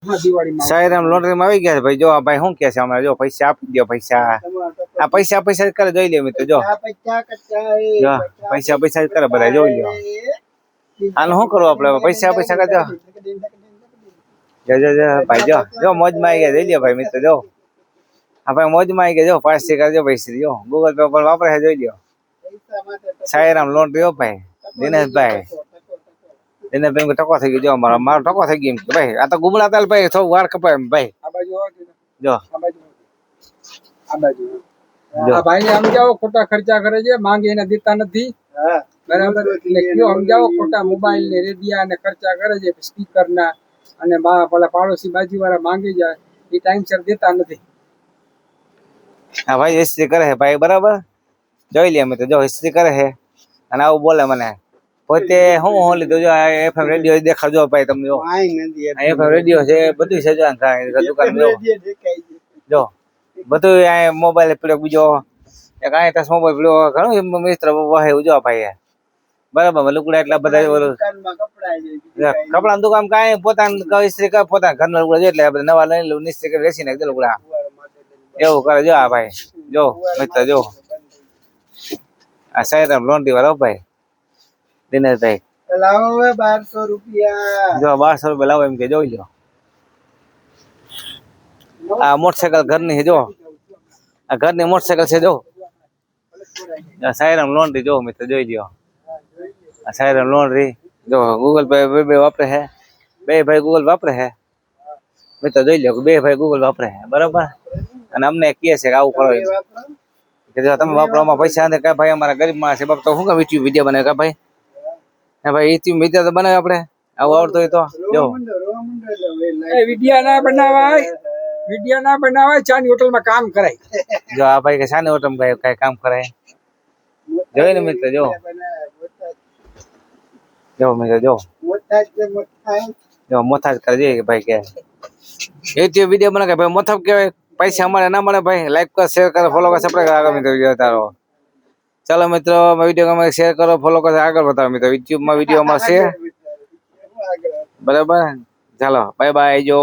Sairam lottery માં આવી ગયા છે ભાઈ જો આ ભાઈ શું કે છે હમણાં જો પૈસા આપી દો પૈસા આ પૈસા પૈસા જ કરે જોઈ લે મિત્રો જો પૈસા પૈસા જ કરે બધા જોઈ લો આનું શું કરવું આપડે પૈસા પૈસા કરજો જો ભાઈ જો મોજ માં આવી ગયા જોઈ લો ભાઈ મિત્રો જો આ ભાઈ મોજ માં આવી ગયા જો પાસથી કરજો પૈસા જો ગૂગલ પે પર વાપરે છે જોઈ લો સાયરામ લોટરી હો ભાઈ દિનેશભાઈ એને ભાઈ ટકો થઈ ગયો જો મારો ટકો થઈ ગયો ભાઈ આ તો ગુમડા તાલ ભાઈ સૌ વાર કપાય ભાઈ જો આ ભાઈ ને સમજાવો ખોટા ખર્ચા કરે છે માંગે એને દેતા નથી બરાબર એટલે કયો સમજાવો ખોટા મોબાઈલ ને રેડિયા ને ખર્ચા કરે છે સ્પીકર ના અને પેલા પાડોશી બાજુ વાળા માંગી જાય એ ટાઈમસર દેતા નથી હા ભાઈ હિસ્ટ્રી કરે છે ભાઈ બરાબર જોઈ લે અમે તો જો હિસ્ટ્રી કરે છે અને આવું બોલે મને પોતે હું લીધું જો એફએમ રેડિયો દેખાડજો ભાઈ તમને જો એફએમ રેડિયો છે બધું છે દુકાન જો બધું આ મોબાઈલ પીડ્યો બીજો એક આ તાસ મોબાઈલ પીડ્યો ઘણું મિત્ર વહે જો ભાઈ બરાબર લુકડા એટલા બધા કપડાનું દુકાન કાંઈ પોતાનું ઇસ્ત્રી કરે પોતાના ઘરના લુકડા જો એટલે નવા લઈ લઉં નિસ્ત્રી કરી વેચી નાખી લુકડા એવું કરે જો આ ભાઈ જો મિત્ર જો આ સાયરામ લોન્ડ્રી વાળો ભાઈ દિનેશભાઈ લાવો 1200 રૂપિયા જો 1200 રૂપિયા લાવો એમ કે જોઈ લો આ મોટરસાયકલ ઘરની છે જો આ ઘરની મોટરસાયકલ છે જો સાયરામ લોન્ડ્રી જો મિત્ર જોઈ લ્યો આ સાયરામ લોન્ડ્રી જો ગૂગલ પે બે વાપરે છે બે ભાઈ ગૂગલ વાપરે છે મિત્ર જોઈ લ્યો બે ભાઈ ગૂગલ વાપરે છે બરાબર અને અમને કહે છે કે આવું કરો કે જો તમે વાપરો આમાં પૈસા નથી કાંઈ ભાઈ અમારા ગરીબ માણસ છે બાપ તો શું કામ યુટ્યુબ વિડીયો બનાવે કા ભાઈ હા ભાઈ યુટ્યુબ વિડીયો તો બનાવે આપણે આવું આવડતું હોય તો જો વિડીયો ના બનાવાય વિડીયો ના બનાવાય ચાની હોટલમાં કામ કરાય જો આ ભાઈ કે સાની હોટલમાં કઈ કામ કરાય જોઈ ને મિત્ર જો મિત્ર જો મોથા જ કરે જોઈએ ભાઈ કે યુટ્યુબ વિડીયો બનાવે ભાઈ મોથા કહેવાય પૈસા મળે ના મળે ભાઈ લાઈક કરો શેર કરો ફોલો કરો સબસ્ક્રાઇબ કરો મિત્રો વિડીયો તારો ચાલો મિત્રો વિડીયો ગમે શેર કરો ફોલો કરો આગળ બતાવો મિત્રો યુટ્યુબમાં વિડીયો મળશે બરાબર ચાલો બાય બાય જો